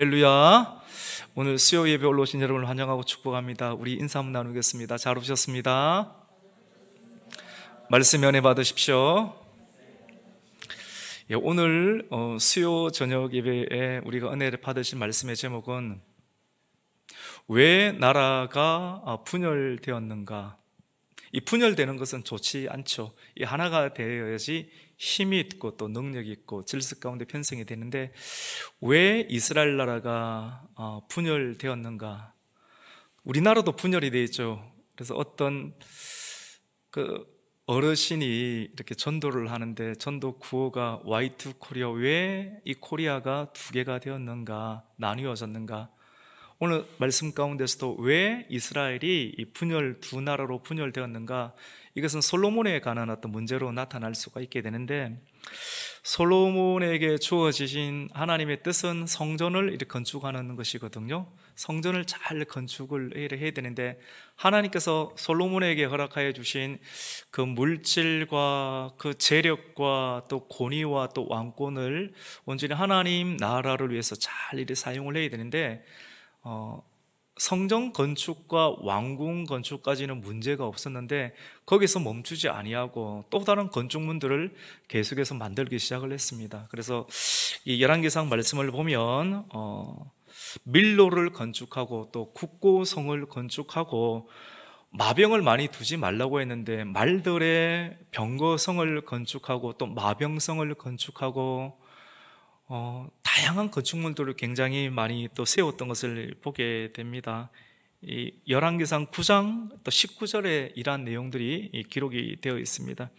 할렐루야. 오늘 수요 예배 올라오신 여러분을 환영하고 축복합니다. 우리 인사 한번 나누겠습니다. 잘 오셨습니다. 말씀 연회 받으십시오. 오늘 수요 저녁 예배에 우리가 은혜를 받으신 말씀의 제목은 왜 나라가 분열되었는가. 이 분열되는 것은 좋지 않죠. 이 하나가 되어야지 힘이 있고 또 능력이 있고 질서 가운데 편성이 되는데, 왜 이스라엘 나라가 분열되었는가? 우리나라도 분열이 되어 있죠. 그래서 어떤 그 어르신이 이렇게 전도를 하는데 전도 구호가 Y2 코리아, 왜 이 코리아가 두 개가 되었는가, 나뉘어졌는가? 오늘 말씀 가운데서도 왜 이스라엘이 이 분열, 두 나라로 분열되었는가, 이것은 솔로몬에 관한 어떤 문제로 나타날 수가 있게 되는데, 솔로몬에게 주어지신 하나님의 뜻은 성전을 이렇게 건축하는 것이거든요. 성전을 잘 건축을 해야 되는데, 하나님께서 솔로몬에게 허락하여 주신 그 물질과 그 재력과 또 권위와 또 왕권을 온전히 하나님 나라를 위해서 잘 이렇게 사용을 해야 되는데, 성전 건축과 왕궁 건축까지는 문제가 없었는데 거기서 멈추지 아니하고 또 다른 건축물들을 계속해서 만들기 시작을 했습니다. 그래서 이 열왕기상 말씀을 보면 밀로를 건축하고 또 국고성을 건축하고, 마병을 많이 두지 말라고 했는데 말들의 병거성을 건축하고 또 마병성을 건축하고 다양한 건축물들을 굉장히 많이 또 세웠던 것을 보게 됩니다. 이 열왕기상 9장 또 19절에 이러한 내용들이 기록이 되어 있습니다.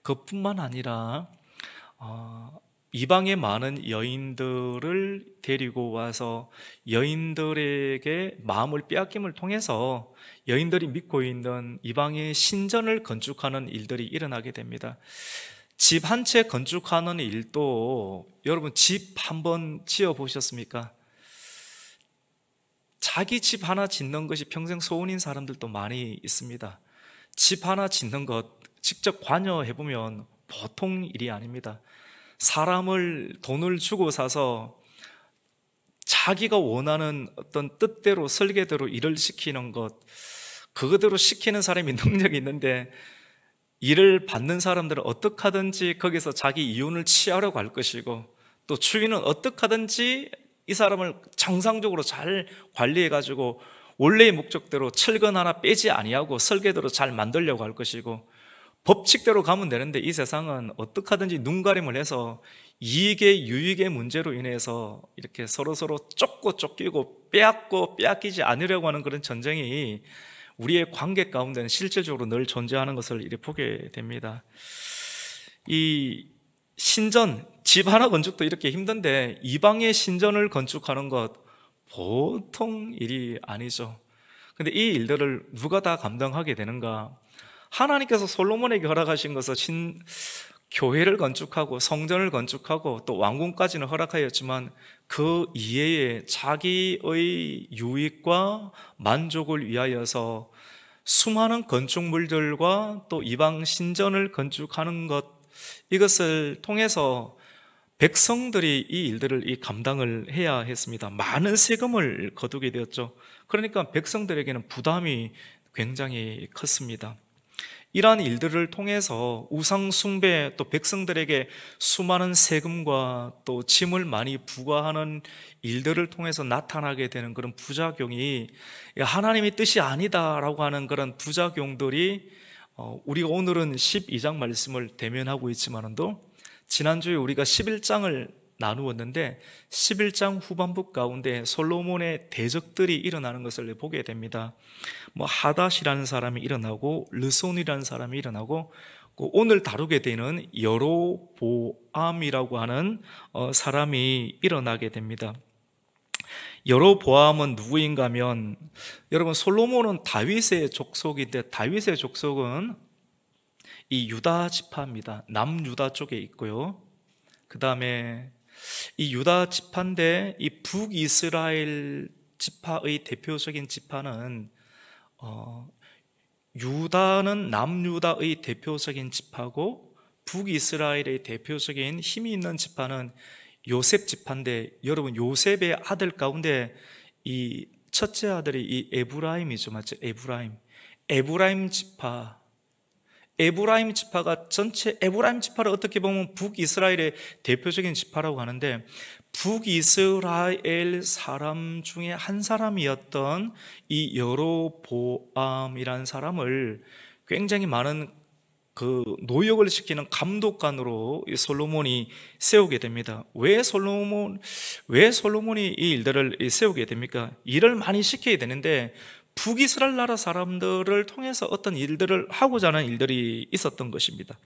그뿐만 아니라 이방의 많은 여인들을 데리고 와서 여인들에게 마음을 빼앗김을 통해서 여인들이 믿고 있는 이방의 신전을 건축하는 일들이 일어나게 됩니다. 집 한 채 건축하는 일도, 여러분 집 한번 지어 보셨습니까? 자기 집 하나 짓는 것이 평생 소원인 사람들도 많이 있습니다. 집 하나 짓는 것 직접 관여해 보면 보통 일이 아닙니다. 사람을 돈을 주고 사서 자기가 원하는 어떤 뜻대로 설계대로 일을 시키는 것, 그거대로 시키는 사람이 능력이 있는데 일을 받는 사람들은 어떻게 하든지 거기서 자기 이윤을 취하려고 할 것이고, 또 주인은 어떻게 하든지 이 사람을 정상적으로 잘 관리해가지고 원래의 목적대로 철근 하나 빼지 아니하고 설계대로 잘 만들려고 할 것이고, 법칙대로 가면 되는데 이 세상은 어떻게 하든지 눈가림을 해서 이익의 유익의 문제로 인해서 이렇게 서로서로 쫓고 쫓기고 빼앗고 빼앗기지 않으려고 하는 그런 전쟁이 우리의 관계 가운데는 실질적으로 늘 존재하는 것을 이렇게 보게 됩니다. 이 신전, 집 하나 건축도 이렇게 힘든데 이방의 신전을 건축하는 것 보통 일이 아니죠. 근데 이 일들을 누가 다 감당하게 되는가? 하나님께서 솔로몬에게 허락하신 것은 교회를 건축하고 성전을 건축하고 또 왕궁까지는 허락하였지만 그 이외에 자기의 유익과 만족을 위하여서 수많은 건축물들과 또 이방 신전을 건축하는 것, 이것을 통해서 백성들이 이 일들을 감당을 해야 했습니다. 많은 세금을 거두게 되었죠. 그러니까 백성들에게는 부담이 굉장히 컸습니다. 이러한 일들을 통해서 우상 숭배, 또 백성들에게 수많은 세금과 또 짐을 많이 부과하는 일들을 통해서 나타나게 되는 그런 부작용이, 하나님의 뜻이 아니다라고 하는 그런 부작용들이 우리가 오늘은 12장 말씀을 대면하고 있지만도 지난주에 우리가 11장을 나누었는데 11장 후반부 가운데 솔로몬의 대적들이 일어나는 것을 보게 됩니다. 하닷이라는 사람이 일어나고 르손이라는 사람이 일어나고, 오늘 다루게 되는 여로보암이라고 하는 사람이 일어나게 됩니다. 여로보암은 누구인가 하면, 여러분 솔로몬은 다윗의 족속인데 다윗의 족속은 이 유다 지파입니다. 남유다 쪽에 있고요. 그 다음에 이 유다 지파인데 이 북이스라엘 지파의 대표적인 지파는 유다는 남유다의 대표적인 지파고 북이스라엘의 대표적인 힘이 있는 지파는 요셉 지파인데, 여러분 요셉의 아들 가운데 이 첫째 아들이 이 에브라임이죠, 맞죠? 에브라임 지파. 에브라임 지파가 전체, 에브라임 지파를 어떻게 보면 북이스라엘의 대표적인 지파라고 하는데, 북이스라엘 사람 중에 한 사람이었던 이 여로보암이라는 사람을 굉장히 많은 그 노역을 시키는 감독관으로 이 솔로몬이 세우게 됩니다. 왜 솔로몬이 이 일들을 세우게 됩니까? 일을 많이 시켜야 되는데 북이스라엘 나라 사람들을 통해서 어떤 일들을 하고자 하는 일들이 있었던 것입니다.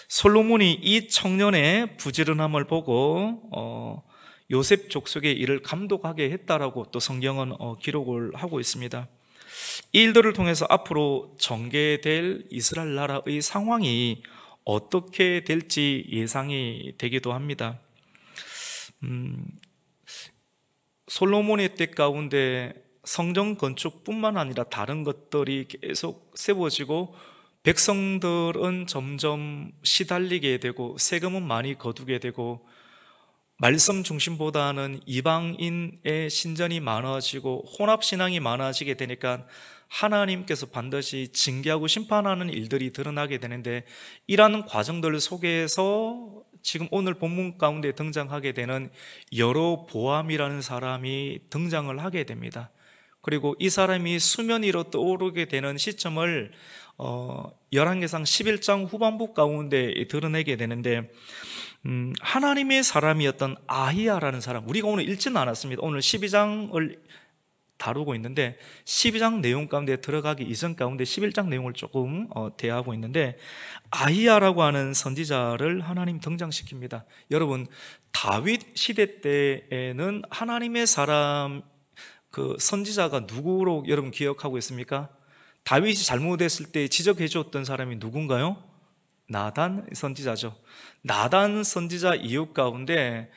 솔로몬이 이 청년의 부지런함을 보고 요셉 족속의 일을 감독하게 했다라고 또 성경은 기록을 하고 있습니다. 이 일들을 통해서 앞으로 전개될 이스라엘 나라의 상황이 어떻게 될지 예상이 되기도 합니다. 솔로몬의 때 가운데 성전 건축뿐만 아니라 다른 것들이 계속 세워지고 백성들은 점점 시달리게 되고 세금은 많이 거두게 되고 말씀 중심보다는 이방인의 신전이 많아지고 혼합신앙이 많아지게 되니까 하나님께서 반드시 징계하고 심판하는 일들이 드러나게 되는데, 이러한 과정들 속에서 지금 오늘 본문 가운데 등장하게 되는 여로보암이라는 사람이 등장을 하게 됩니다. 그리고 이 사람이 수면 위로 떠오르게 되는 시점을 열왕기상 11장 후반부 가운데 드러내게 되는데, 하나님의 사람이었던 아히야라는 사람, 우리가 오늘 읽지는 않았습니다. 오늘 12장을 다루고 있는데 12장 내용 가운데 들어가기 이전 가운데 11장 내용을 조금 대하고 있는데, 아히야라고 하는 선지자를 하나님 등장시킵니다. 여러분, 다윗 시대 때에는 하나님의 사람 그 선지자가 누구로 여러분 기억하고 있습니까? 다윗이 잘못했을 때 지적해 주었던 사람이 누군가요? 나단 선지자죠. 나단 선지자 이웃 가운데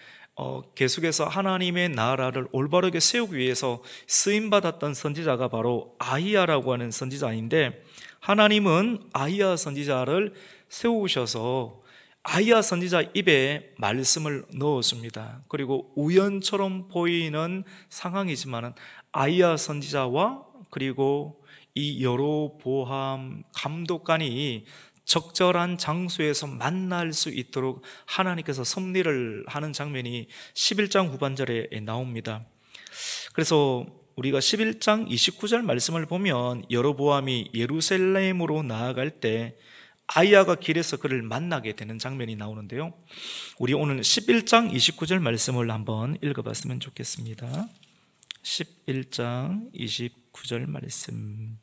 계속해서 하나님의 나라를 올바르게 세우기 위해서 쓰임받았던 선지자가 바로 아히야라고 하는 선지자인데, 하나님은 아히야 선지자를 세우셔서 아히야 선지자 입에 말씀을 넣었습니다. 그리고 우연처럼 보이는 상황이지만 아히야 선지자와 그리고 이 여로보암 감독관이 적절한 장소에서 만날 수 있도록 하나님께서 섭리를 하는 장면이 11장 후반절에 나옵니다. 그래서 우리가 11장 29절 말씀을 보면 여로보암이 예루살렘으로 나아갈 때 아히야가 길에서 그를 만나게 되는 장면이 나오는데요, 우리 오늘 11장 29절 말씀을 한번 읽어봤으면 좋겠습니다. 11장 29절 말씀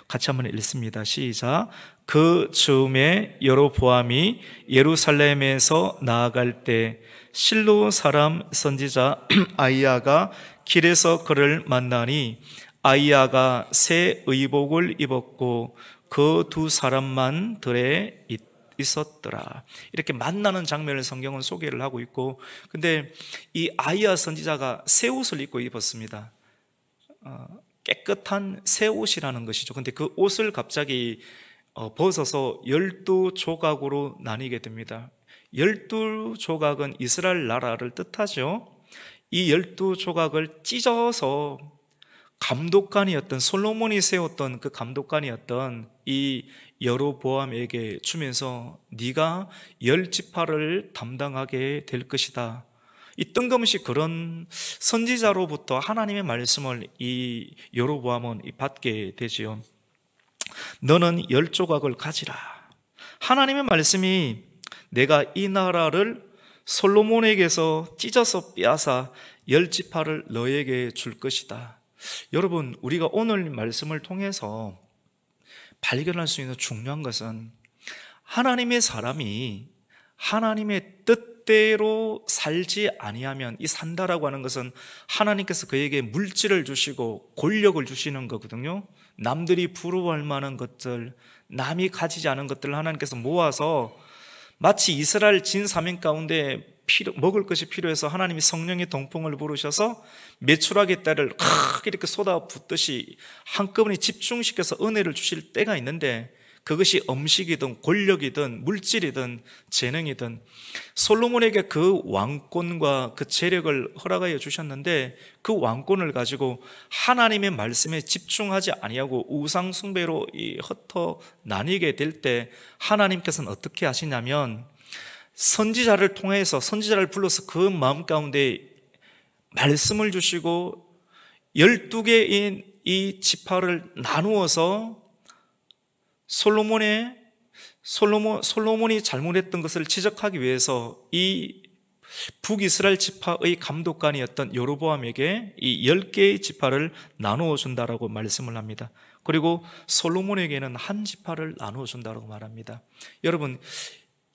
같이 한번 읽습니다. 시작. 그 즈음에 여로보암이 예루살렘에서 나아갈 때 실로 사람 선지자 아히야가 길에서 그를 만나니 아히야가 새 의복을 입었고 그 두 사람만 들에 있었더라. 이렇게 만나는 장면을 성경은 소개를 하고 있고, 근데 이 아히야 선지자가 새 옷을 입고 입었습니다. 깨끗한 새 옷이라는 것이죠. 근데 그 옷을 갑자기 벗어서 12조각으로 나뉘게 됩니다. 12조각은 이스라엘 나라를 뜻하죠. 이 12조각을 찢어서 감독관이었던 솔로몬이 세웠던 그 감독관이었던 이 여로보암에게 주면서 네가 10지파를 담당하게 될 것이다. 이 뜬금없이 그런 선지자로부터 하나님의 말씀을 이 여로보암은 받게 되지요. 너는 10조각을 가지라. 하나님의 말씀이 내가 이 나라를 솔로몬에게서 찢어서 빼앗아 10지파를 너에게 줄 것이다. 여러분, 우리가 오늘 말씀을 통해서 발견할 수 있는 중요한 것은 하나님의 사람이 하나님의 뜻대로 살지 아니하면, 이 산다라고 하는 것은 하나님께서 그에게 물질을 주시고 권력을 주시는 거거든요. 남들이 부러워할 만한 것들, 남이 가지지 않은 것들을 하나님께서 모아서 마치 이스라엘 진사명 가운데 먹을 것이 필요해서 하나님이 성령의 동풍을 부르셔서 메추라기 떼를 이렇게 쏟아붓듯이 한꺼번에 집중시켜서 은혜를 주실 때가 있는데, 그것이 음식이든 권력이든 물질이든 재능이든 솔로몬에게 그 왕권과 그 재력을 허락하여 주셨는데 그 왕권을 가지고 하나님의 말씀에 집중하지 아니하고 우상 숭배로 흩어 나뉘게 될 때 하나님께서는 어떻게 하시냐면 선지자를 통해서 선지자를 불러서 그 마음 가운데 말씀을 주시고 12개인 이 지파를 나누어서 솔로몬이 잘못했던 것을 지적하기 위해서 이 북이스라엘 지파의 감독관이었던 여로보암에게 이 10개의 지파를 나누어 준다라고 말씀을 합니다. 그리고 솔로몬에게는 한 지파를 나누어 준다라고 말합니다. 여러분,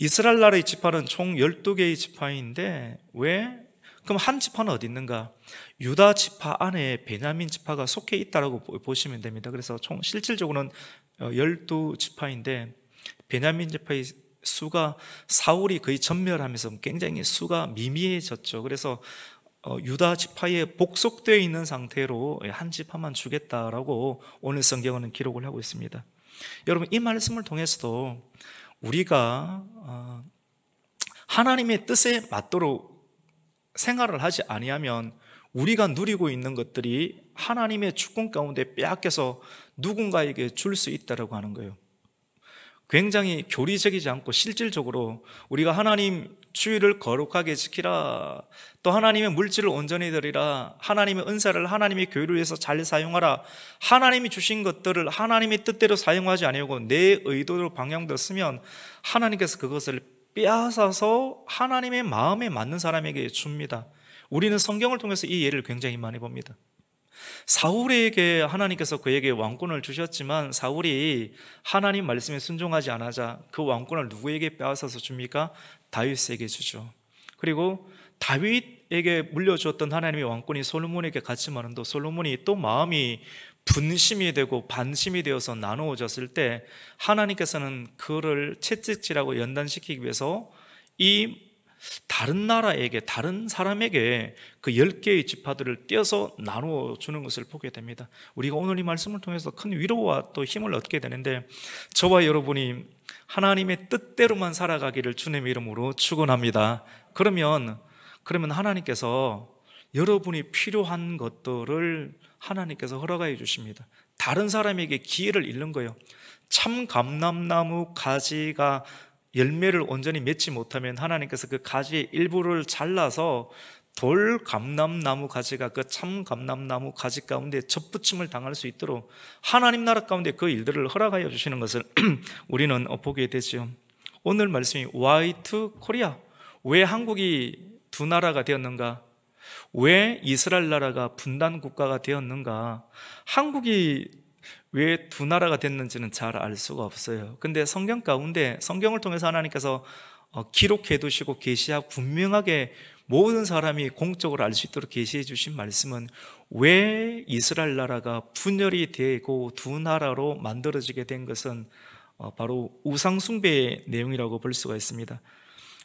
이스라엘 나라의 지파는 총 12개의 지파인데 왜? 그럼 한 지파는 어디 있는가? 유다 지파 안에 베냐민 지파가 속해 있다라고 보시면 됩니다. 그래서 총 실질적으로는 12지파인데 베냐민 지파의 수가 사울이 거의 전멸하면서 굉장히 수가 미미해졌죠. 그래서 유다 지파에 복속되어 있는 상태로 한 지파만 주겠다라고 오늘 성경은 기록을 하고 있습니다. 여러분, 이 말씀을 통해서도 우리가 하나님의 뜻에 맞도록 생활을 하지 아니하면 우리가 누리고 있는 것들이 하나님의 주권 가운데 빼앗겨서 누군가에게 줄 수 있다라고 하는 거예요. 굉장히 교리적이지 않고 실질적으로 우리가 하나님 주의를 거룩하게 지키라, 또 하나님의 물질을 온전히 드리라, 하나님의 은사를 하나님의 교회를 위해서 잘 사용하라, 하나님이 주신 것들을 하나님의 뜻대로 사용하지 아니하고 내 의도로 방향대로 쓰면 하나님께서 그것을 빼앗아서 하나님의 마음에 맞는 사람에게 줍니다. 우리는 성경을 통해서 이 예를 굉장히 많이 봅니다. 사울에게 하나님께서 그에게 왕권을 주셨지만 사울이 하나님 말씀에 순종하지 않아자 그 왕권을 누구에게 빼앗아서 줍니까? 다윗에게 주죠. 그리고 다윗에게 물려주었던 하나님의 왕권이 솔로몬에게 갔지만 또 솔로몬이 또 마음이 분심이 되고 반심이 되어서 나누어졌을 때 하나님께서는 그를 채찍질하고 연단시키기 위해서 이 다른 나라에게, 다른 사람에게 그 10개의 지파들을 떼어서 나누어 주는 것을 보게 됩니다. 우리가 오늘 이 말씀을 통해서 큰 위로와 또 힘을 얻게 되는데, 저와 여러분이 하나님의 뜻대로만 살아가기를 주님의 이름으로 축원합니다. 그러면 하나님께서 여러분이 필요한 것들을 하나님께서 허락해 주십니다. 다른 사람에게 기회를 잃는 거예요. 참 감람나무 가지가 열매를 온전히 맺지 못하면 하나님께서 그 가지의 일부를 잘라서 돌 감람나무 가지가 그 참 감람나무 가지 가운데 접붙임을 당할 수 있도록 하나님 나라 가운데 그 일들을 허락하여 주시는 것을 우리는 보게 되죠. 오늘 말씀이 Why to Korea? 왜 한국이 두 나라가 되었는가? 왜 이스라엘 나라가 분단 국가가 되었는가? 한국이 왜 두 나라가 됐는지는 잘 알 수가 없어요. 근데 성경 가운데 성경을 통해서 하나님께서 기록해 두시고 계시하고 분명하게 모든 사람이 공적으로 알 수 있도록 계시해 주신 말씀은 왜 이스라엘 나라가 분열이 되고 두 나라로 만들어지게 된 것은 바로 우상 숭배의 내용이라고 볼 수가 있습니다.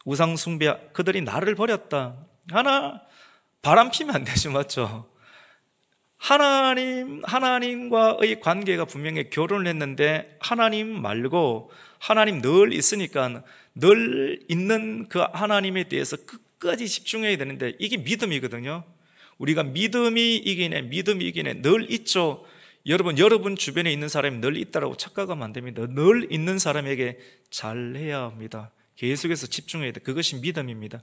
우상 숭배, 그들이 나를 버렸다. 바람 피면 안 되죠, 맞죠? 하나님과의 관계가 분명히 결혼을 했는데 하나님 말고 하나님 늘 있으니까 늘 있는 그 하나님에 대해서 끝까지 집중해야 되는데 이게 믿음이거든요. 우리가 믿음이 이기네 늘 있죠. 여러분 주변에 있는 사람이 늘 있다라고 착각하면 안 됩니다. 늘 있는 사람에게 잘해야 합니다. 계속해서 집중해야 돼. 그것이 믿음입니다.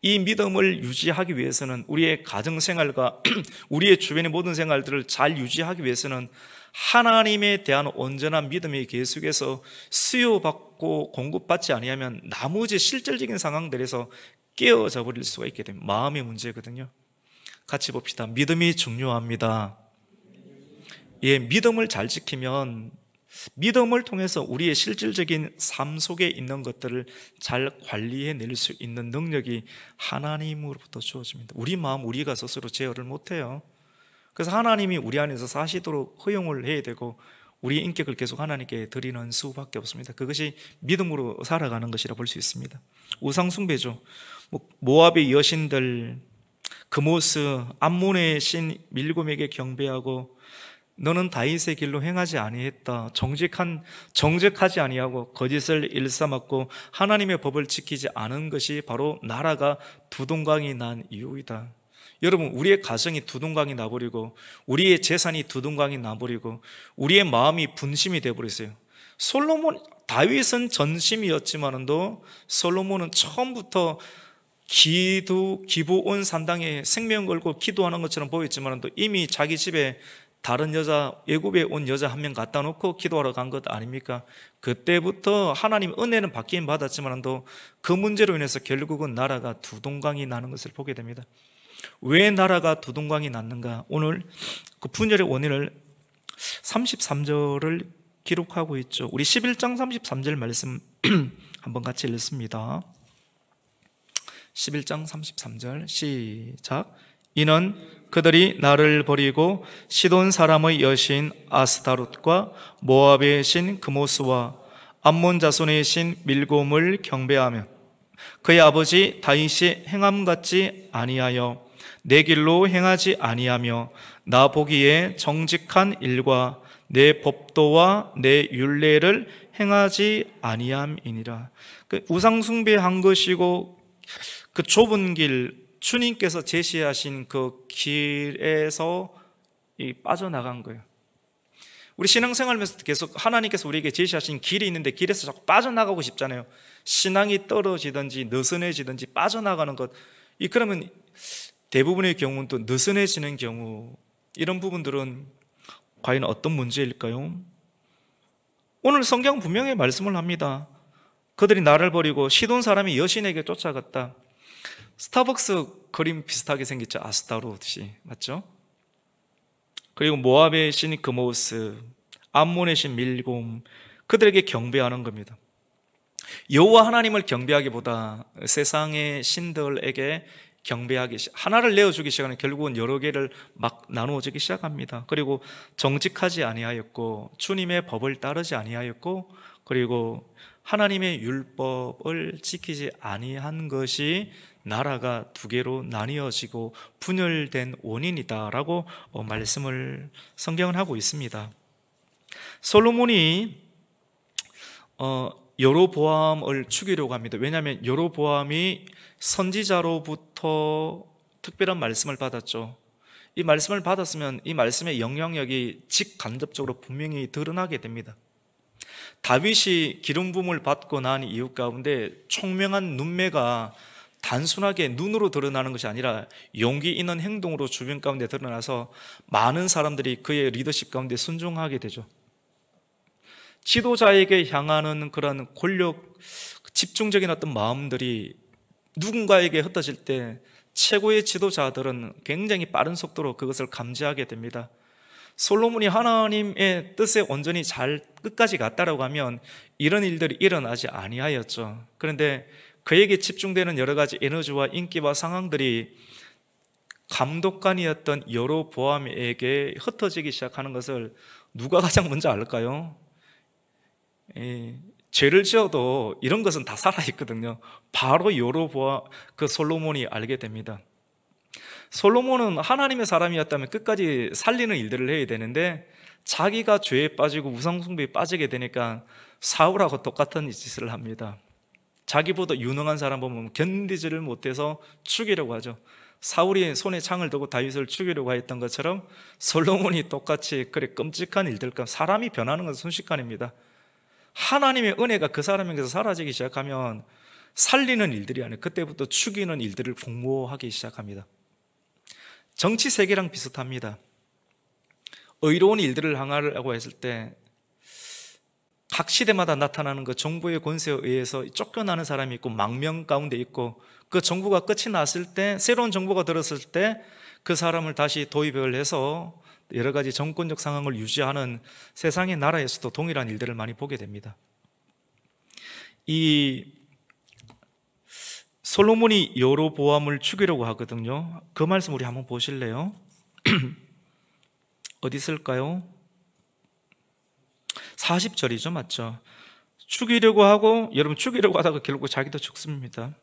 이 믿음을 유지하기 위해서는 우리의 가정생활과 우리의 주변의 모든 생활들을 잘 유지하기 위해서는 하나님에 대한 온전한 믿음이 계속해서 수요받고 공급받지 아니하면 나머지 실질적인 상황들에서 깨어져 버릴 수가 있게 됩니다. 마음의 문제거든요. 같이 봅시다. 믿음이 중요합니다. 믿음을 잘 지키면 믿음을 통해서 우리의 실질적인 삶 속에 있는 것들을 잘 관리해낼 수 있는 능력이 하나님으로부터 주어집니다. 우리 마음 우리가 스스로 제어를 못해요. 그래서 하나님이 우리 안에서 사시도록 허용을 해야 되고 우리의 인격을 계속 하나님께 드리는 수밖에 없습니다. 그것이 믿음으로 살아가는 것이라 볼 수 있습니다. 우상 숭배죠. 모압의 여신들, 그모스, 암몬의 신 밀곰에게 경배하고 너는 다윗의 길로 행하지 아니했다. 정직하지 아니하고 거짓을 일삼았고 하나님의 법을 지키지 않은 것이 바로 나라가 두동강이 난 이유이다. 여러분, 우리의 가정이 두동강이 나버리고 우리의 재산이 두동강이 나버리고 우리의 마음이 분심이 되어버렸어요. 다윗은 전심이었지만도 솔로몬은 처음부터 기브온 산당에 생명 걸고 기도하는 것처럼 보였지만도 이미 자기 집에 다른 여자, 애굽에 온 여자 한 명 갖다 놓고 기도하러 간 것 아닙니까? 그때부터 하나님 은혜는 받긴 받았지만도 그 문제로 인해서 결국은 나라가 두동강이 나는 것을 보게 됩니다. 왜 나라가 두동강이 났는가? 오늘 그 분열의 원인을 33절을 기록하고 있죠. 우리 11장 33절 말씀 한번 같이 읽습니다. 11장 33절 시작. 이는 그들이 나를 버리고 시돈 사람의 여신 아스타롯과 모압의 신 그모스와 암몬 자손의 신 밀곰을 경배하며 그의 아버지 다윗이 행함 같지 아니하여 내 길로 행하지 아니하며 나 보기에 정직한 일과 내 법도와 내 율례를 행하지 아니함이니라. 그 우상 숭배한 것이고 그 좁은 길, 주님께서 제시하신 그 길에서 빠져나간 거예요. 우리 신앙생활하면서 계속 하나님께서 우리에게 제시하신 길이 있는데 길에서 자꾸 빠져나가고 싶잖아요. 신앙이 떨어지든지 느슨해지든지 빠져나가는 것, 그러면 대부분의 경우는 또 느슨해지는 경우, 이런 부분들은 과연 어떤 문제일까요? 오늘 성경 분명히 말씀을 합니다. 그들이 나를 버리고 시돈 사람이 여신에게 쫓아갔다. 스타벅스 그림 비슷하게 생겼죠. 아스타롯이, 맞죠? 그리고 모압의 신 그모스, 암몬의 신 밀곰, 그들에게 경배하는 겁니다. 여호와 하나님을 경배하기보다 세상의 신들에게 하나를 내어주기 시작하는, 결국은 여러 개를 막 나누어지기 시작합니다. 그리고 정직하지 아니하였고 주님의 법을 따르지 아니하였고 그리고 하나님의 율법을 지키지 아니한 것이 나라가 두 개로 나뉘어지고 분열된 원인이다라고 말씀을 성경은 하고 있습니다. 솔로몬이 여로보암을 죽이려고 합니다. 왜냐하면 여로보암이 선지자로부터 특별한 말씀을 받았죠. 이 말씀을 받았으면 이 말씀의 영향력이 직간접적으로 분명히 드러나게 됩니다. 다윗이 기름 부음을 받고 난 이유 가운데 총명한 눈매가 단순하게 눈으로 드러나는 것이 아니라 용기 있는 행동으로 주변 가운데 드러나서 많은 사람들이 그의 리더십 가운데 순종하게 되죠. 지도자에게 향하는 그런 권력, 집중적인 어떤 마음들이 누군가에게 흩어질 때 최고의 지도자들은 굉장히 빠른 속도로 그것을 감지하게 됩니다. 솔로몬이 하나님의 뜻에 온전히 잘 끝까지 갔다라고 하면 이런 일들이 일어나지 아니하였죠. 그런데 그에게 집중되는 여러 가지 에너지와 인기와 상황들이 감독관이었던 여로보암에게 흩어지기 시작하는 것을 누가 가장 먼저 알까요? 죄를 지어도 이런 것은 다 살아있거든요. 바로 여로보암, 그 솔로몬이 알게 됩니다. 솔로몬은 하나님의 사람이었다면 끝까지 살리는 일들을 해야 되는데 자기가 죄에 빠지고 우상숭배에 빠지게 되니까 사울하고 똑같은 짓을 합니다. 자기보다 유능한 사람 보면 견디지를 못해서 죽이려고 하죠. 사울이 손에 창을 두고 다윗을 죽이려고 했던 것처럼 솔로몬이 똑같이 그래 끔찍한 일들과 사람이 변하는 것은 순식간입니다. 하나님의 은혜가 그 사람에게서 사라지기 시작하면 살리는 일들이 아니라 그때부터 죽이는 일들을 공모하기 시작합니다. 정치 세계랑 비슷합니다. 의로운 일들을 행하려고 했을 때 각 시대마다 나타나는 그 정부의 권세에 의해서 쫓겨나는 사람이 있고 망명 가운데 있고, 그 정부가 끝이 났을 때, 새로운 정부가 들었을 때 그 사람을 다시 도입을 해서 여러 가지 정권적 상황을 유지하는 세상의 나라에서도 동일한 일들을 많이 보게 됩니다. 이 솔로몬이 여로보암을 죽이려고 하거든요. 그 말씀 우리 한번 보실래요? 어디 있을까요? 40절이죠, 맞죠? 죽이려고 하고, 여러분 죽이려고 하다가 결국 자기도 죽습니다.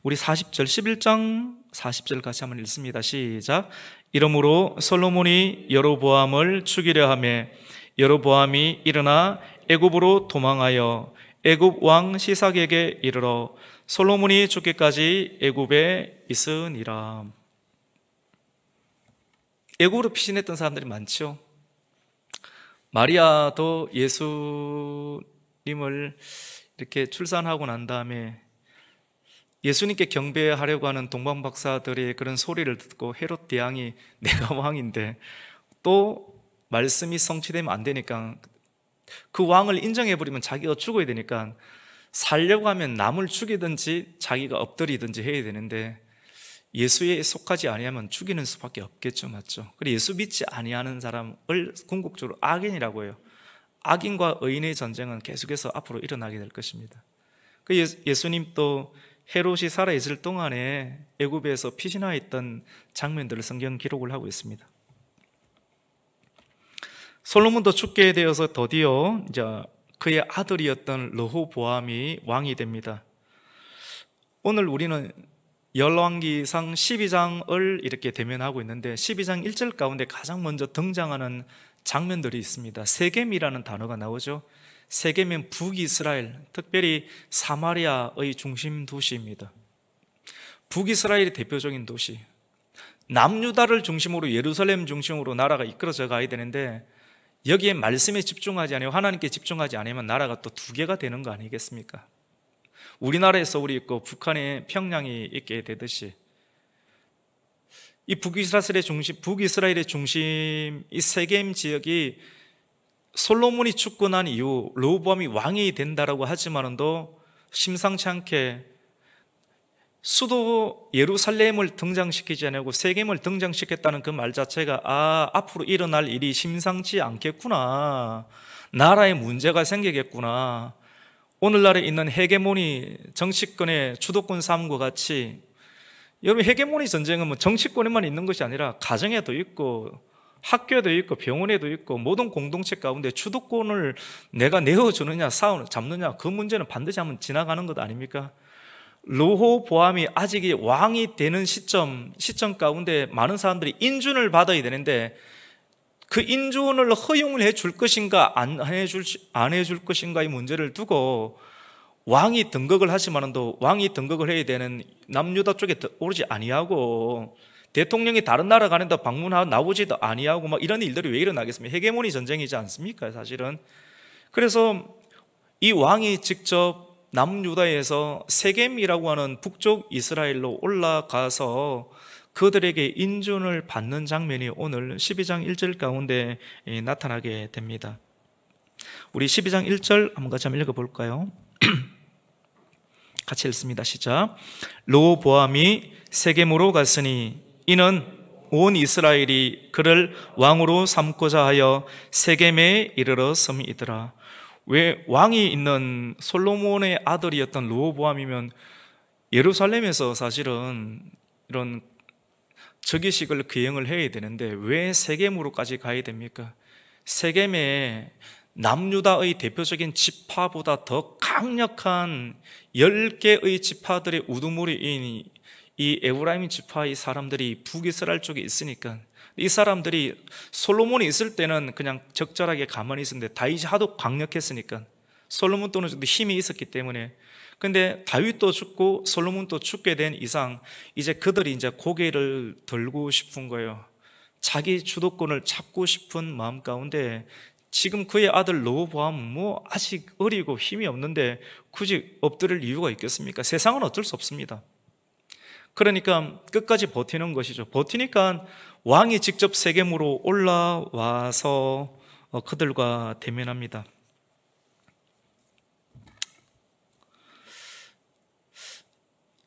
우리 40절, 11장 40절 같이 한번 읽습니다. 시작. 이러므로 솔로몬이 여로보암을 죽이려 하매 여로보암이 일어나 애굽으로 도망하여 애굽 왕 시삭에게 이르러 솔로몬이 죽기까지 애굽에 있으니라. 애굽으로 피신했던 사람들이 많죠. 마리아도 예수님을 이렇게 출산하고 난 다음에 예수님께 경배하려고 하는 동방 박사들의 그런 소리를 듣고 헤롯 대왕이 내가 왕인데 또 말씀이 성취되면 안 되니까 그 왕을 인정해버리면 자기가 죽어야 되니까 살려고 하면 남을 죽이든지 자기가 엎드리든지 해야 되는데 예수에 속하지 아니하면 죽이는 수밖에 없겠죠, 맞죠? 그리고 예수 믿지 아니하는 사람을 궁극적으로 악인이라고 해요. 악인과 의인의 전쟁은 계속해서 앞으로 일어나게 될 것입니다. 그 예수님도 헤롯이 살아있을 동안에 애굽에서 피신하였던 장면들을 성경 기록을 하고 있습니다. 솔로몬도 죽게 되어서 드디어 이제 그의 아들이었던 르호보암이 왕이 됩니다. 오늘 우리는 열왕기상 12장을 이렇게 대면하고 있는데 12장 1절 가운데 가장 먼저 등장하는 장면들이 있습니다. 세겜이라는 단어가 나오죠. 세겜은 북이스라엘, 특별히 사마리아의 중심 도시입니다. 북이스라엘의 대표적인 도시. 남유다를 중심으로 예루살렘 중심으로 나라가 이끌어져 가야 되는데 여기에 말씀에 집중하지 않으면 하나님께 집중하지 않으면 나라가 또 두 개가 되는 거 아니겠습니까? 우리나라에 서울이 있고 북한에 평양이 있게 되듯이 이 북이스라엘의 중심 이 세겜 지역이 솔로몬이 죽고 난 이후 르호보암이 왕이 된다라고 하지만도 심상치 않게 수도 예루살렘을 등장시키지 않고 세겜을 등장시켰다는 그 말 자체가 앞으로 일어날 일이 심상치 않겠구나, 나라에 문제가 생기겠구나, 오늘날에 있는 헤게모니 정치권의 주도권 싸움과 같이, 여러분 헤게모니 전쟁은 뭐 정치권에만 있는 것이 아니라 가정에도 있고 학교에도 있고 병원에도 있고 모든 공동체 가운데 주도권을 내가 내어주느냐 잡느냐 그 문제는 반드시 한번 지나가는 것 아닙니까? 르호보암이 아직 왕이 되는 시점 가운데 많은 사람들이 인준을 받아야 되는데 그 인준을 허용을 해줄 것인가 안 해줄 것인가의 문제를 두고 왕이 등극을 하지만도 왕이 등극을 해야 되는 남유다 쪽에 오르지 아니하고 대통령이 다른 나라 가는데 방문하고 나오지도 아니하고 막 이런 일들이 왜 일어나겠습니까? 헤게모니 전쟁이지 않습니까, 사실은? 그래서 이 왕이 직접 남유다에서 세겜이라고 하는 북쪽 이스라엘로 올라가서 그들에게 인준을 받는 장면이 오늘 12장 1절 가운데 나타나게 됩니다. 우리 12장 1절 한번 같이 한번 읽어볼까요? 같이 읽습니다. 시작. 르호보암이 세겜으로 갔으니 이는 온 이스라엘이 그를 왕으로 삼고자 하여 세겜에 이르러 섬이더라. 왜 왕이 있는 솔로몬의 아들이었던 르호보암이면 예루살렘에서 사실은 이런 즉위식을 기행을 해야 되는데 왜 세겜으로까지 가야 됩니까? 세겜에 남유다의 대표적인 지파보다 더 강력한 10개의 지파들의 우두머리인 이 에브라임 지파의 사람들이 북이스라엘 쪽에 있으니까 이 사람들이 솔로몬이 있을 때는 그냥 적절하게 가만히 있었는데 다윗이 하도 강력했으니까 솔로몬도 어느 정도 힘이 있었기 때문에 근데 다윗도 죽고 솔로몬도 죽게 된 이상 이제 그들이 이제 고개를 들고 싶은 거예요. 자기 주도권을 잡고 싶은 마음 가운데 지금 그의 아들 르호보암은 뭐 아직 어리고 힘이 없는데 굳이 엎드릴 이유가 있겠습니까? 세상은 어쩔 수 없습니다. 그러니까 끝까지 버티는 것이죠. 버티니까 왕이 직접 세겜으로 올라와서 그들과 대면합니다.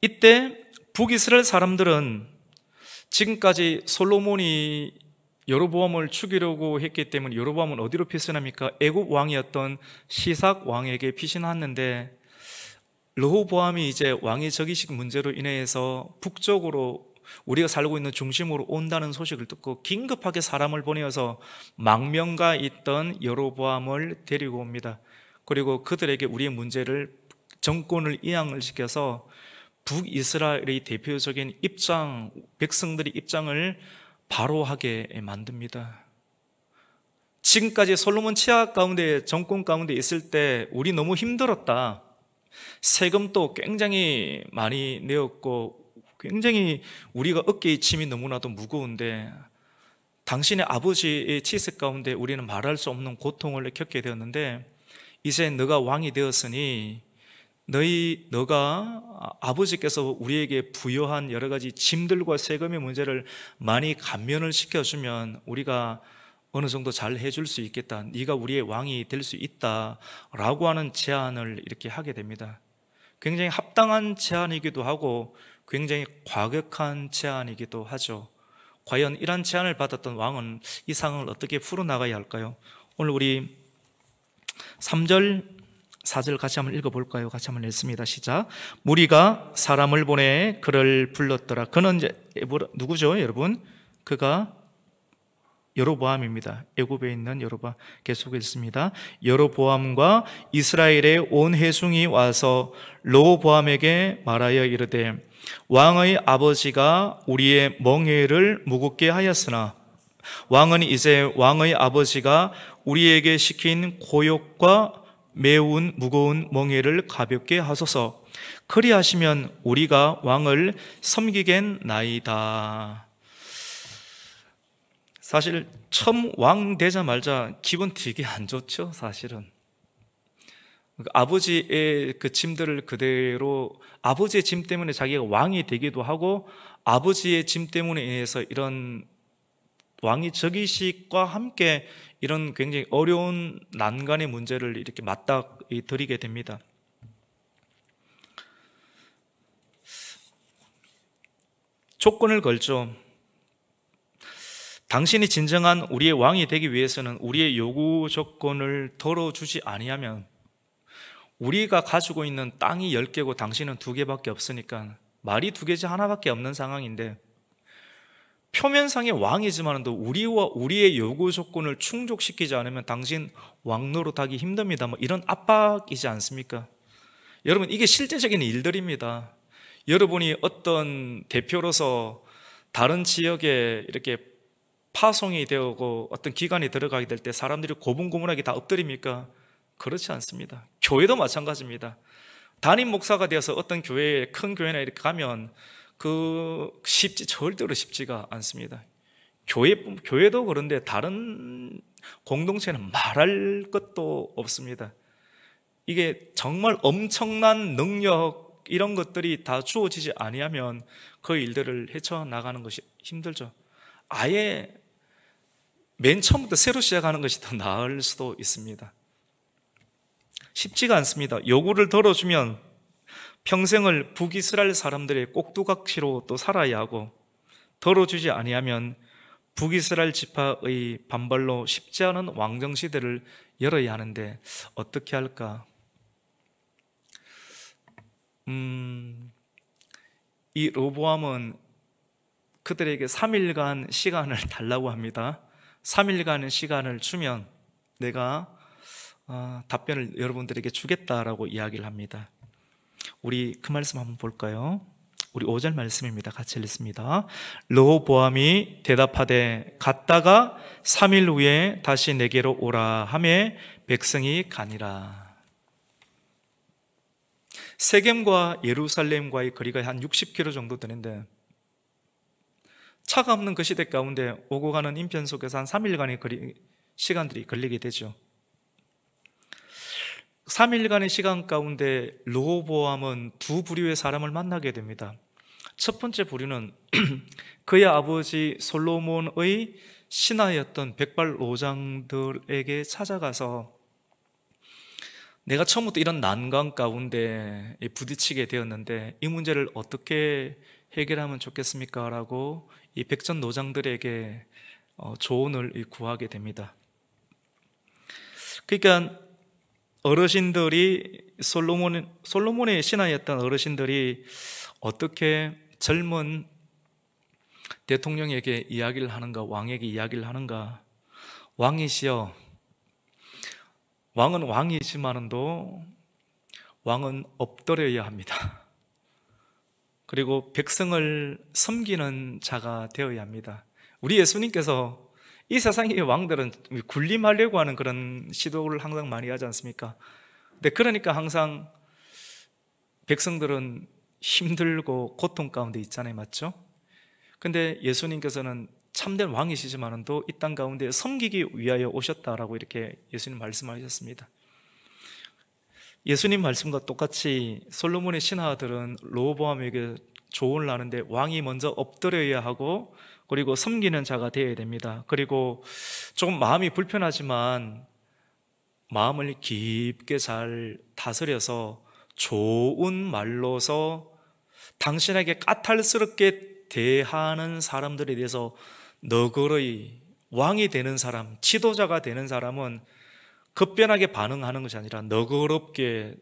이때 북이스라엘 사람들은 지금까지 솔로몬이 여로보암을 죽이려고 했기 때문에 여로보암은 어디로 피신합니까? 애굽 왕이었던 시삭 왕에게 피신했는데 르호보암이 이제 왕의 즉위식 문제로 인해서 북쪽으로 우리가 살고 있는 중심으로 온다는 소식을 듣고 긴급하게 사람을 보내어서 망명가 있던 여로보암을 데리고 옵니다. 그리고 그들에게 우리의 문제를 정권을 이양을 시켜서 북이스라엘의 대표적인 입장, 백성들의 입장을 바로 하게 만듭니다. 지금까지 솔로몬 치하 가운데, 정권 가운데 있을 때 우리 너무 힘들었다. 세금도 굉장히 많이 내었고 굉장히 우리가 어깨의 짐이 너무나도 무거운데 당신의 아버지의 치세 가운데 우리는 말할 수 없는 고통을 겪게 되었는데 이제 너가 왕이 되었으니 너가 아버지께서 우리에게 부여한 여러 가지 짐들과 세금의 문제를 많이 감면을 시켜주면 우리가 어느 정도 잘 해줄 수 있겠다. 네가 우리의 왕이 될 수 있다라고 하는 제안을 이렇게 하게 됩니다. 굉장히 합당한 제안이기도 하고 굉장히 과격한 제안이기도 하죠. 과연 이런 제안을 받았던 왕은 이 상황을 어떻게 풀어나가야 할까요? 오늘 우리 3절, 4절 같이 한번 읽어볼까요? 같이 한번 읽습니다. 시작. 무리가 사람을 보내 그를 불렀더라. 그는 이제 누구죠, 여러분? 그가 여로보암입니다. 애굽에 있는 여로보암. 계속 읽습니다. 여로보암과 이스라엘의 온 회중이 와서 르호보암에게 말하여 이르되 왕의 아버지가 우리의 멍에를 무겁게 하였으나 왕은 이제 왕의 아버지가 우리에게 시킨 고욕과 매운 무거운 멍에를 가볍게 하소서. 그리하시면 우리가 왕을 섬기겠나이다. 사실 처음 왕 되자마자 기분 되게 안 좋죠, 사실은. 아버지의 그 짐들을 그대로, 아버지의 짐 때문에 자기가 왕이 되기도 하고 아버지의 짐 때문에 인해서 이런 왕위 즉위식과 함께 이런 굉장히 어려운 난관의 문제를 이렇게 맞닥뜨리게 됩니다. 조건을 걸죠. 당신이 진정한 우리의 왕이 되기 위해서는 우리의 요구 조건을 덜어주지 아니하면, 우리가 가지고 있는 땅이 10개고 당신은 2개밖에 없으니까 말이 2개지 하나밖에 없는 상황인데, 표면상의 왕이지만도 우리와 우리의 요구 조건을 충족시키지 않으면 당신 왕 노릇하기 힘듭니다. 뭐 이런 압박이지 않습니까? 여러분, 이게 실제적인 일들입니다. 여러분이 어떤 대표로서 다른 지역에 이렇게 파송이 되고 어떤 기관에 들어가게 될 때 사람들이 고분고분하게 다 엎드립니까? 그렇지 않습니다. 교회도 마찬가지입니다. 담임 목사가 되어서 어떤 교회에, 큰 교회나 이렇게 가면 절대로 쉽지가 않습니다. 교회도 그런데 다른 공동체는 말할 것도 없습니다. 이게 정말 엄청난 능력, 이런 것들이 다 주어지지 아니하면 그 일들을 헤쳐나가는 것이 힘들죠. 아예 맨 처음부터 새로 시작하는 것이 더 나을 수도 있습니다. 쉽지가 않습니다. 요구를 덜어주면 평생을 북이스라엘 사람들의 꼭두각시로 또 살아야 하고, 덜어주지 아니하면 북이스라엘 지파의 반발로 쉽지 않은 왕정시대를 열어야 하는데 어떻게 할까? 이 르호보암은 그들에게 3일간 시간을 달라고 합니다. 3일간의 시간을 주면 내가 답변을 여러분들에게 주겠다라고 이야기를 합니다. 우리 그 말씀 한번 볼까요? 우리 5절 말씀입니다. 같이 읽습니다. 르호보암이 대답하되 갔다가 3일 후에 다시 내게로 오라 하매 백성이 가니라. 세겜과 예루살렘과의 거리가 한 60km 정도 되는데, 차가 없는 그 시대 가운데 오고 가는 인편 속에서 한 3일간의 시간들이 걸리게 되죠. 3일간의 시간 가운데 르호보암은 2부류의 사람을 만나게 됩니다. 첫 번째 부류는 그의 아버지 솔로몬의 신하였던 백발노장들에게 찾아가서 내가 처음부터 이런 난관 가운데 부딪히게 되었는데 이 문제를 어떻게 해결하면 좋겠습니까? 라고 이 백전노장들에게 조언을 구하게 됩니다. 그러니까 어르신들이, 솔로몬의 신하였던 어르신들이 어떻게 젊은 대통령에게 이야기를 하는가, 왕에게 이야기를 하는가. 왕이시여, 왕은 왕이지만도 왕은 엎드려야 합니다. 그리고 백성을 섬기는 자가 되어야 합니다. 우리 예수님께서 이 세상의 왕들은 군림하려고 하는 그런 시도를 항상 많이 하지 않습니까? 근데 그러니까 항상 백성들은 힘들고 고통 가운데 있잖아요. 맞죠? 근데 예수님께서는 참된 왕이시지만도 이 땅 가운데 섬기기 위하여 오셨다라고 이렇게 예수님 말씀하셨습니다. 예수님 말씀과 똑같이 솔로몬의 신하들은 르호보암에게 조언을 하는데 왕이 먼저 엎드려야 하고 그리고 섬기는 자가 되어야 됩니다. 그리고 조금 마음이 불편하지만 마음을 깊게 잘 다스려서 좋은 말로서 당신에게 까탈스럽게 대하는 사람들에 대해서 너그러이 왕이 되는 사람, 지도자가 되는 사람은 급변하게 반응하는 것이 아니라 너그럽게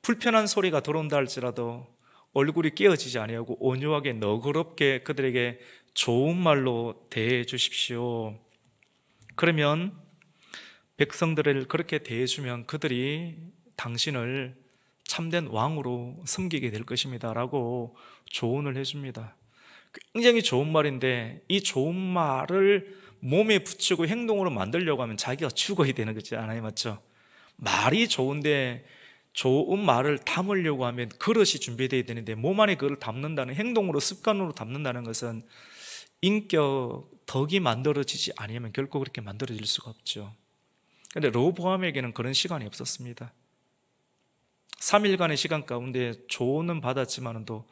불편한 소리가 들어온다 할지라도 얼굴이 깨어지지 아니하고 온유하게 너그럽게 그들에게 좋은 말로 대해 주십시오. 그러면 백성들을 그렇게 대해주면 그들이 당신을 참된 왕으로 섬기게 될 것입니다 라고 조언을 해줍니다. 굉장히 좋은 말인데 이 좋은 말을 몸에 붙이고 행동으로 만들려고 하면 자기가 죽어야 되는 거지 않아요? 맞죠? 말이 좋은데 좋은 말을 담으려고 하면 그릇이 준비되어야 되는데 몸 안에 그걸 담는다는, 행동으로 습관으로 담는다는 것은 인격, 덕이 만들어지지 아니면 결코 그렇게 만들어질 수가 없죠. 그런데 르호보암에게는 그런 시간이 없었습니다. 3일간의 시간 가운데 조언은 받았지만도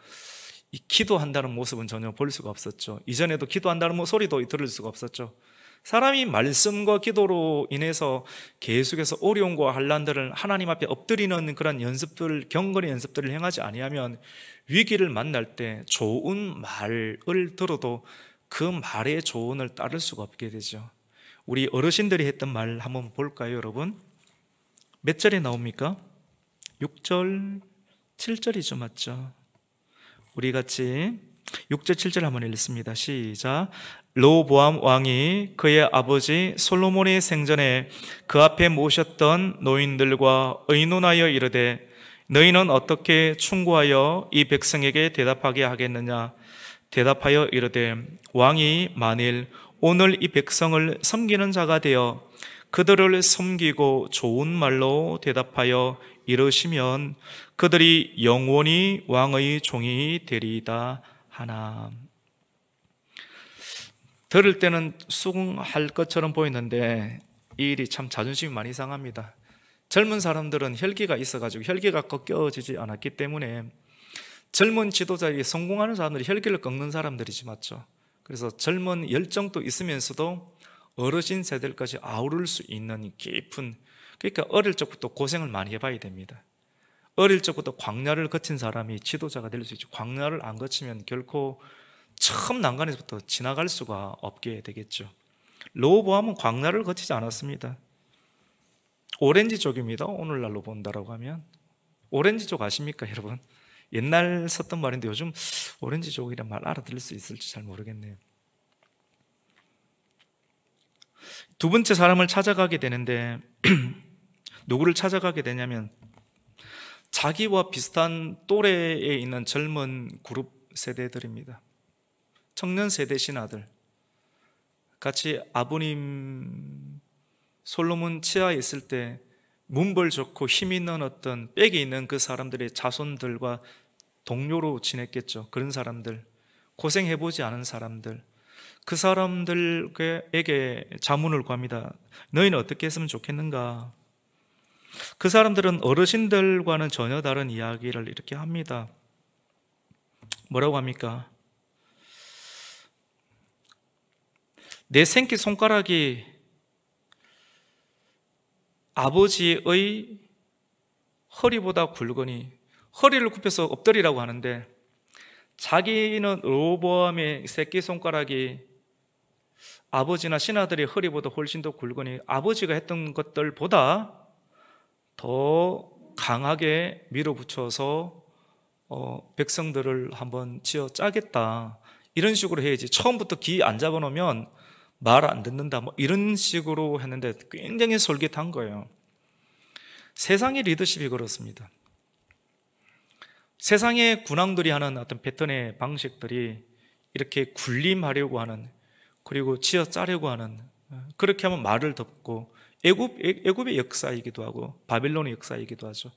이 기도한다는 모습은 전혀 볼 수가 없었죠. 이전에도 기도한다는 소리도 들을 수가 없었죠. 사람이 말씀과 기도로 인해서 계속해서 어려움과 환난들을 하나님 앞에 엎드리는 그런 연습들, 경건의 연습들을 행하지 아니하면 위기를 만날 때 좋은 말을 들어도 그 말의 조언을 따를 수가 없게 되죠. 우리 어르신들이 했던 말 한번 볼까요, 여러분? 몇 절에 나옵니까? 6절, 7절이죠, 맞죠? 우리 같이 6절, 7절 한번 읽습니다. 시작. 르호보암 왕이 그의 아버지 솔로몬의 생전에 그 앞에 모셨던 노인들과 의논하여 이르되 너희는 어떻게 충고하여 이 백성에게 대답하게 하겠느냐? 대답하여 이르되 왕이 만일 오늘 이 백성을 섬기는 자가 되어 그들을 섬기고 좋은 말로 대답하여 이르시면 그들이 영원히 왕의 종이 되리이다 하나. 들을 때는 수긍할 것처럼 보이는데 이 일이 참 자존심이 많이 상합니다. 젊은 사람들은 혈기가 있어가지고 혈기가 꺾여지지 않았기 때문에 젊은 지도자에게 성공하는 사람들이 혈기를 꺾는 사람들이지, 맞죠? 그래서 젊은 열정도 있으면서도 어르신 세대까지 아우를 수 있는 깊은, 그러니까 어릴 적부터 고생을 많이 해봐야 됩니다. 어릴 적부터 광야를 거친 사람이 지도자가 될 수 있죠. 광야를 안 거치면 결코 처음 난간에서부터 지나갈 수가 없게 되겠죠. 르호보암은 광야를 거치지 않았습니다. 오렌지족입니다. 오늘날로 본다라고 하면. 오렌지족 아십니까, 여러분? 옛날 썼던 말인데 요즘 오렌지족이란 말 알아들을 수 있을지 잘 모르겠네요. 두 번째 사람을 찾아가게 되는데 누구를 찾아가게 되냐면 자기와 비슷한 또래에 있는 젊은 그룹 세대들입니다. 청년 세대 신하들, 같이 아버님 솔로몬 치하에 있을 때 문벌 좋고 힘 있는 어떤 빽이 있는 그 사람들의 자손들과 동료로 지냈겠죠. 그런 사람들, 고생해보지 않은 사람들, 그 사람들에게 자문을 구합니다. 너희는 어떻게 했으면 좋겠는가? 그 사람들은 어르신들과는 전혀 다른 이야기를 이렇게 합니다. 뭐라고 합니까? 내 생기손가락이 아버지의 허리보다 굵으니, 허리를 굽혀서 엎드리라고 하는데 자기는 르호보암의 새끼손가락이 아버지나 신하들의 허리보다 훨씬 더 굵으니 아버지가 했던 것들보다 더 강하게 밀어붙여서 백성들을 한번 쥐어 짜겠다, 이런 식으로 해야지 처음부터 기 안 잡아놓으면 말 안 듣는다, 뭐 이런 식으로 했는데 굉장히 솔깃한 거예요. 세상의 리더십이 그렇습니다. 세상의 군왕들이 하는 어떤 패턴의 방식들이 이렇게 군림하려고 하는, 그리고 쥐어짜려고 하는, 그렇게 하면 말을 듣고, 애굽의 역사이기도 하고 바빌론의 역사이기도 하죠.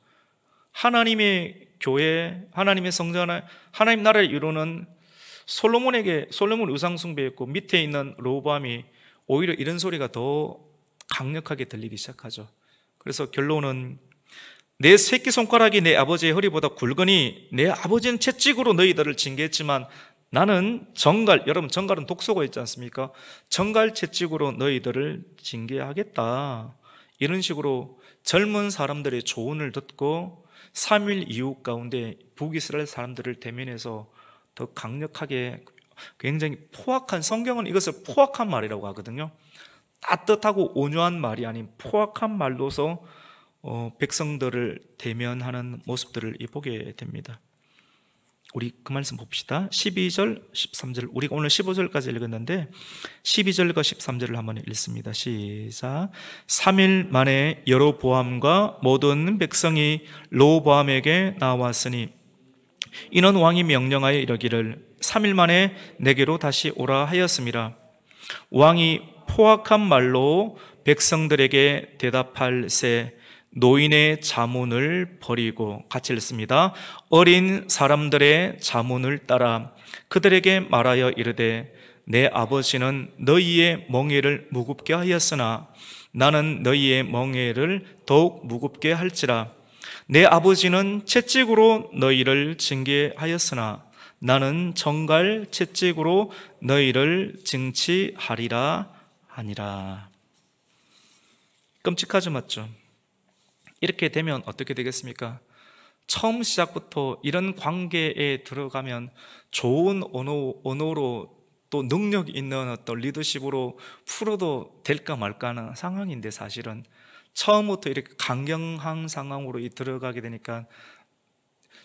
하나님의 교회, 하나님의 성전, 하나님 나라를 이루는 솔로몬 우상 숭배했고, 밑에 있는 르호보암이 오히려 이런 소리가 더 강력하게 들리기 시작하죠. 그래서 결론은, 내 새끼손가락이 내 아버지의 허리보다 굵으니 내 아버지는 채찍으로 너희들을 징계했지만 나는 여러분 정갈은 독소가 있지 않습니까? 정갈 채찍으로 너희들을 징계하겠다. 이런 식으로 젊은 사람들의 조언을 듣고 3일 이후 가운데 북이스라엘 사람들을 대면해서 더 강력하게, 굉장히 포악한, 성경은 이것을 포악한 말이라고 하거든요. 따뜻하고 온유한 말이 아닌 포악한 말로서 백성들을 대면하는 모습들을 보게 됩니다. 우리 그 말씀 봅시다. 12절, 13절. 우리가 오늘 15절까지 읽었는데 12절과 13절을 한번 읽습니다. 시작. 3일 만에 여로보암과 모든 백성이 르호보암에게 나왔으니 이는 왕이 명령하여 이르기를 3일 만에 내게로 다시 오라 하였음이라. 왕이 포악한 말로 백성들에게 대답할새 노인의 자문을 버리고, 같이 읽습니다. 어린 사람들의 자문을 따라 그들에게 말하여 이르되 내 아버지는 너희의 멍에를 무겁게 하였으나 나는 너희의 멍에를 더욱 무겁게 할지라. 내 아버지는 채찍으로 너희를 징계하였으나 나는 정갈 채찍으로 너희를 징치하리라 하니라. 끔찍하죠, 맞죠? 이렇게 되면 어떻게 되겠습니까? 처음 시작부터 이런 관계에 들어가면 좋은 언어로 또 능력 있는 어떤 리더십으로 풀어도 될까 말까 하는 상황인데, 사실은 처음부터 이렇게 강경한 상황으로 들어가게 되니까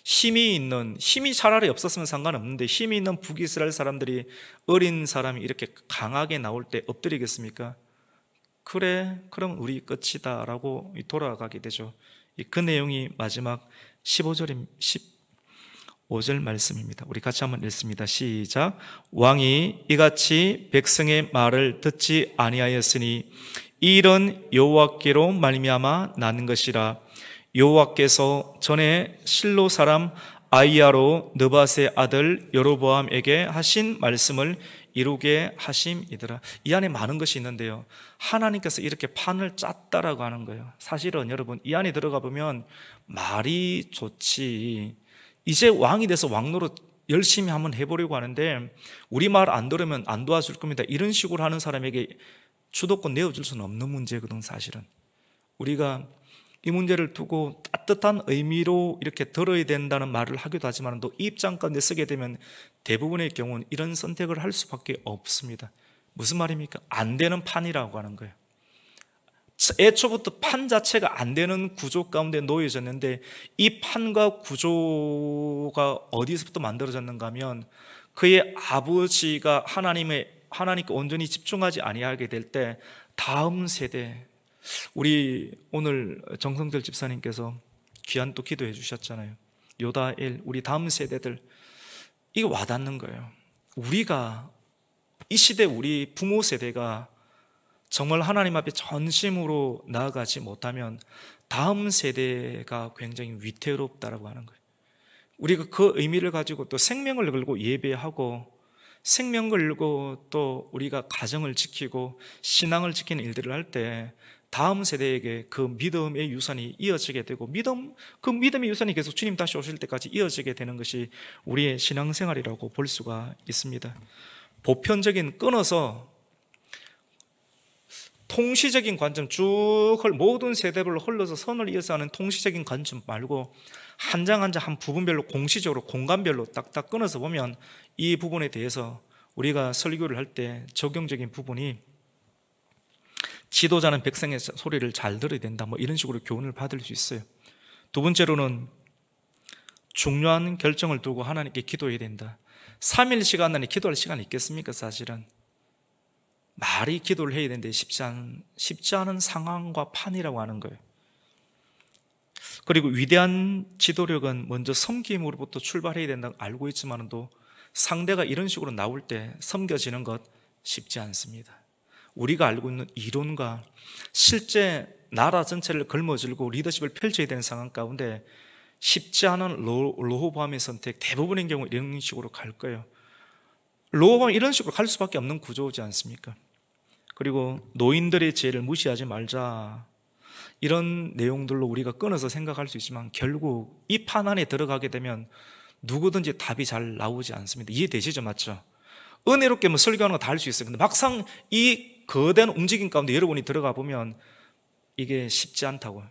힘이 차라리 없었으면 상관없는데, 힘이 있는 북이스라엘 사람들이 어린 사람이 이렇게 강하게 나올 때 엎드리겠습니까? 그래, 그럼 우리 끝이다 라고 돌아가게 되죠. 그 내용이 마지막 15절 말씀입니다. 우리 같이 한번 읽습니다. 시작. 왕이 이같이 백성의 말을 듣지 아니하였으니 이 일은 여호와께로 말미암아 난 것이라. 여호와께서 전에 실로 사람 아이야로 느밧의 아들 여로보암에게 하신 말씀을 이루게 하심이더라. 이 안에 많은 것이 있는데요, 하나님께서 이렇게 판을 짰다라고 하는 거예요. 사실은 여러분, 이 안에 들어가 보면 말이 좋지, 이제 왕이 돼서 왕노릇 열심히 한번 해보려고 하는데 우리 말 안 들으면 안 도와줄 겁니다, 이런 식으로 하는 사람에게 주도권 내어줄 수는 없는 문제거든. 사실은 우리가 이 문제를 두고 따뜻한 의미로 이렇게 들어야 된다는 말을 하기도 하지만 또 입장 가운데 쓰게 되면 대부분의 경우는 이런 선택을 할 수밖에 없습니다. 무슨 말입니까? 안 되는 판이라고 하는 거예요. 애초부터 판 자체가 안 되는 구조 가운데 놓여졌는데, 이 판과 구조가 어디서부터 만들어졌는가 하면 그의 아버지가 하나님께 온전히 집중하지 아니하게 될 때 다음 세대, 우리 오늘 정성철 집사님께서 귀한 또 기도해 주셨잖아요. 요다엘, 우리 다음 세대들, 이게 와닿는 거예요. 우리가 이 시대, 우리 부모 세대가 정말 하나님 앞에 전심으로 나아가지 못하면 다음 세대가 굉장히 위태롭다라고 하는 거예요. 우리가 그 의미를 가지고 또 생명을 걸고 예배하고, 생명 걸고 또 우리가 가정을 지키고 신앙을 지키는 일들을 할 때 다음 세대에게 그 믿음의 유산이 이어지게 되고, 그 믿음의 유산이 계속 주님 다시 오실 때까지 이어지게 되는 것이 우리의 신앙생활이라고 볼 수가 있습니다. 보편적인, 끊어서 통시적인 관점 쭉 모든 세대별로 흘러서 선을 이어서 하는 통시적인 관점 말고 한 장 한 장 한 부분별로 공시적으로 공간별로 딱딱 끊어서 보면 이 부분에 대해서 우리가 설교를 할 때 적용적인 부분이, 지도자는 백성의 소리를 잘 들어야 된다, 뭐 이런 식으로 교훈을 받을 수 있어요. 두 번째로는 중요한 결정을 두고 하나님께 기도해야 된다. 3일 시간 안에 기도할 시간이 있겠습니까? 사실은 말이 기도를 해야 되는데 쉽지 않은 상황과 판이라고 하는 거예요. 그리고 위대한 지도력은 먼저 섬김으로부터 출발해야 된다고 알고 있지만도 상대가 이런 식으로 나올 때 섬겨지는 것 쉽지 않습니다. 우리가 알고 있는 이론과 실제 나라 전체를 걸머쥐고 리더십을 펼쳐야 되는 상황 가운데 쉽지 않은 르호보암의 선택, 대부분의 경우 이런 식으로 갈 거예요. 르호보암이 이런 식으로 갈 수밖에 없는 구조지 않습니까? 그리고 노인들의 지혜를 무시하지 말자, 이런 내용들로 우리가 끊어서 생각할 수 있지만 결국 이 판 안에 들어가게 되면 누구든지 답이 잘 나오지 않습니다. 이해되시죠? 맞죠? 은혜롭게 뭐 설교하는 거 다 할 수 있어요. 근데 막상 이 거대한 움직임 가운데 여러분이 들어가 보면 이게 쉽지 않다고.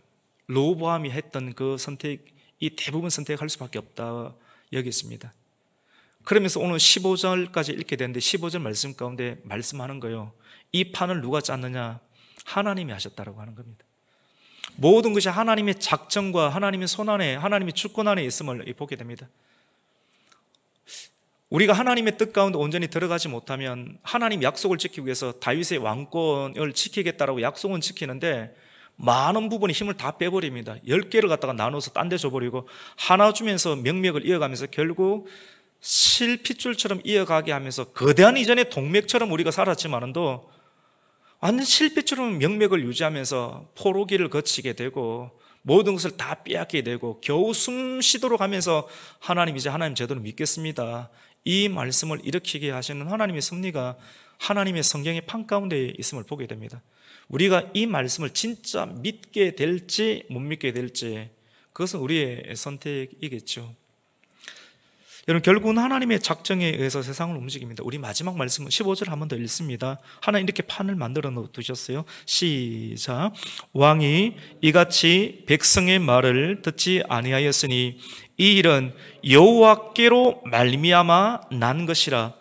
르호보암이 했던 그 선택이 대부분 선택할 수밖에 없다 여겼습니다. 그러면서 오늘 15절까지 읽게 되는데 15절 말씀 가운데 말씀하는 거예요. 이 판을 누가 짰느냐? 하나님이 하셨다라고 하는 겁니다. 모든 것이 하나님의 작정과 하나님의 손안에, 하나님의 주권 안에 있음을 보게 됩니다. 우리가 하나님의 뜻 가운데 온전히 들어가지 못하면 하나님 약속을 지키기 위해서 다윗의 왕권을 지키겠다라고 약속은 지키는데 많은 부분에 힘을 다 빼버립니다. 10개를 갖다가 나눠서 딴 데 줘버리고 하나 주면서 명맥을 이어가면서 결국 실핏줄처럼 이어가게 하면서 거대한 이전의 동맥처럼 우리가 살았지만도 완전 실핏줄처럼 명맥을 유지하면서 포로기를 거치게 되고 모든 것을 다 빼앗게 되고 겨우 숨 쉬도록 하면서 하나님 이제 하나님 제대로 믿겠습니다, 이 말씀을 일으키게 하시는 하나님의 섭리가 하나님의 성경의 판 가운데 있음을 보게 됩니다. 우리가 이 말씀을 진짜 믿게 될지 못 믿게 될지 그것은 우리의 선택이겠죠. 여러분, 결국은 하나님의 작정에 의해서 세상을 움직입니다. 우리 마지막 말씀은 15절 한 번 더 읽습니다. 하나님 이렇게 판을 만들어 두셨어요. 시작. 왕이 이같이 백성의 말을 듣지 아니하였으니 이 일은 여호와께로 말미암아 난 것이라.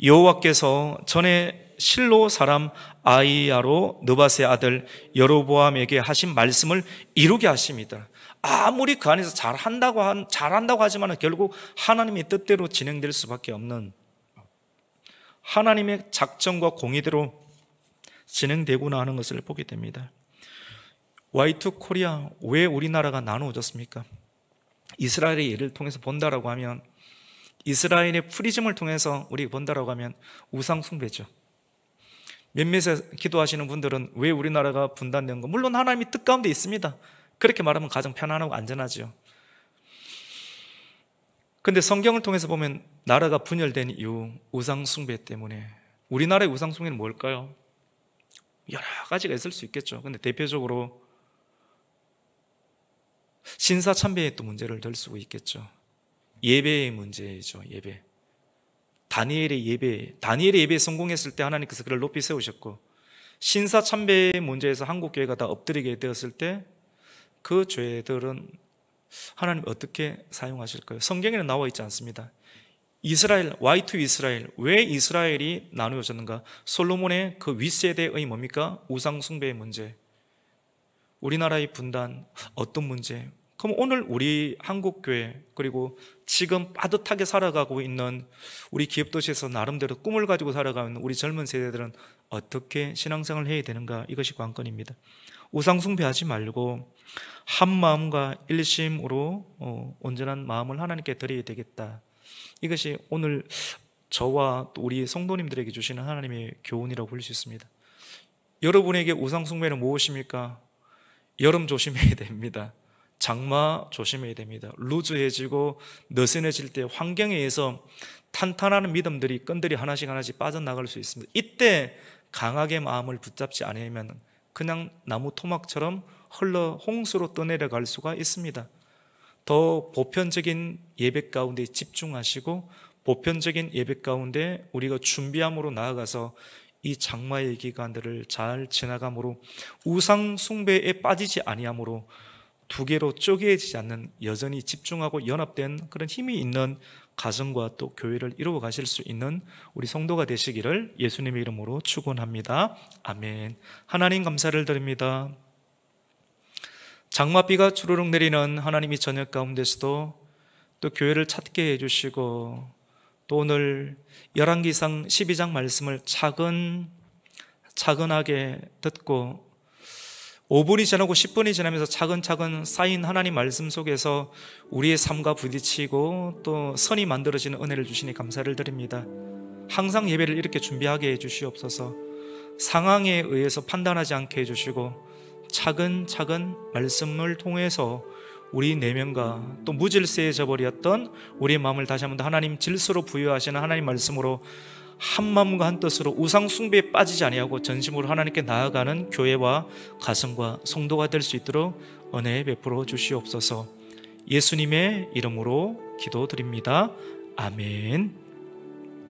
여호와께서 전에 실로 사람 아히야로 느밧의 아들 여로보암에게 하신 말씀을 이루게 하십니다. 아무리 그 안에서 잘한다고 하지만 결국 하나님의 뜻대로 진행될 수밖에 없는, 하나님의 작정과 공의대로 진행되구나 하는 것을 보게 됩니다. Y2 코리아, 왜 우리나라가 나누어졌습니까? 이스라엘의 예를 통해서 본다라고 하면, 이스라엘의 프리즘을 통해서 우리가 본다라고 하면 우상 숭배죠. 몇몇에 기도하시는 분들은 왜 우리나라가 분단된 거, 물론 하나님의 뜻 가운데 있습니다. 그렇게 말하면 가장 편안하고 안전하죠. 근데 성경을 통해서 보면 나라가 분열된 이유, 우상 숭배 때문에. 우리나라의 우상 숭배는 뭘까요? 여러 가지가 있을 수 있겠죠. 근데 대표적으로 신사 참배의 또 문제를 들 수 있겠죠. 예배의 문제이죠. 예배. 다니엘의 예배에 성공했을 때 하나님께서 그를 높이 세우셨고, 신사 참배의 문제에서 한국 교회가 다 엎드리게 되었을 때 그 죄들은 하나님 어떻게 사용하실까요? 성경에는 나와 있지 않습니다. 이스라엘, Y2 이스라엘, 왜 이스라엘이 나누어졌는가? 솔로몬의 그 윗세대의 뭡니까? 우상 숭배의 문제. 우리나라의 분단, 어떤 문제? 그럼 오늘 우리 한국교회, 그리고 지금 빠듯하게 살아가고 있는 우리 기업도시에서 나름대로 꿈을 가지고 살아가는 우리 젊은 세대들은 어떻게 신앙생활을 해야 되는가? 이것이 관건입니다. 우상 숭배하지 말고 한 마음과 일심으로 온전한 마음을 하나님께 드려야 되겠다. 이것이 오늘 저와 또 우리 성도님들에게 주시는 하나님의 교훈이라고 볼 수 있습니다. 여러분에게 우상 숭배는 무엇입니까? 여름 조심해야 됩니다. 장마 조심해야 됩니다. 루즈해지고 느슨해질 때 환경에 의해서 탄탄한 믿음들이, 끈들이 하나씩 빠져나갈 수 있습니다. 이때 강하게 마음을 붙잡지 않으면 그냥 나무 토막처럼 흘러 홍수로 떠내려갈 수가 있습니다. 더 보편적인 예배 가운데 집중하시고 보편적인 예배 가운데 우리가 준비함으로 나아가서 이 장마의 기간들을 잘 지나감으로 우상 숭배에 빠지지 아니함으로 두 개로 쪼개지지 않는, 여전히 집중하고 연합된 그런 힘이 있는 가정과 또 교회를 이루어 가실 수 있는 우리 성도가 되시기를 예수님의 이름으로 축원합니다. 아멘. 하나님 감사를 드립니다. 장맛비가 주르륵 내리는 하나님이 저녁 가운데서도 또 교회를 찾게 해주시고, 또 오늘 열왕기상 12장 말씀을 차근하게 듣고 5분이 지나고 10분이 지나면서 차근차근 쌓인 하나님 말씀 속에서 우리의 삶과 부딪히고 또 선이 만들어지는 은혜를 주시니 감사를 드립니다. 항상 예배를 이렇게 준비하게 해주시옵소서. 상황에 의해서 판단하지 않게 해주시고 차근차근 말씀을 통해서 우리 내면과 또 무질서해져 버렸던 우리의 마음을 다시 한번 더 하나님 질서로 부여하시는 하나님 말씀으로 한 마음과 한 뜻으로 우상 숭배에 빠지지 아니하고 전심으로 하나님께 나아가는 교회와 가정과 성도가 될 수 있도록 은혜 베풀어 주시옵소서. 예수님의 이름으로 기도드립니다. 아멘.